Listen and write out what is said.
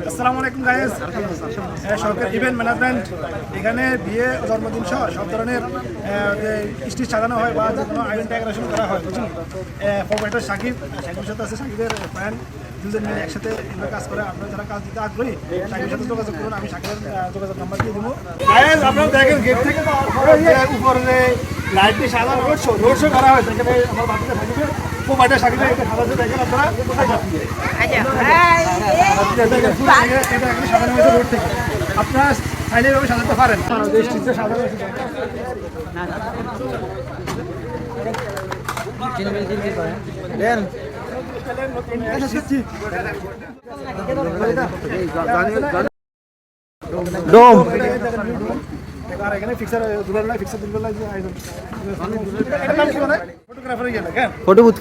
আসসালামু আলাইকুম গাইস, সরকার event management এখানে বিয়ে জন্মদিন সহ সব ধরনের স্টেজ সাজানো হয় বা যে কোনো ইভেন্ট ডেকোরেশন করা হয়। বুঝছেন, প্রোপাইটার সাকিবের সাথে আছে সাকিবের ফ্রেন্ড, দুজন মিলে একসাথে এগুলো কাজ করে। আপনারা যারা কাজ দিতে আগ্রহী সাকিবের সাথে যোগাযোগ করুন, আমি সাকিবের যোগাযোগ নাম্বার দিয়ে দেবো। গাইস আপনারা দেখেন গেট থেকে উপরে লাইটটি সাজানো রোড শো করা হয়। এখানে আমার বাচ্চাদের সাকিবের প্রোপাইটার সাকিবের এটা সাজাতে দেখেন আপনারা। আপনারা চাইলে এভাবে সাজাতে পারেন। ফটোবুথ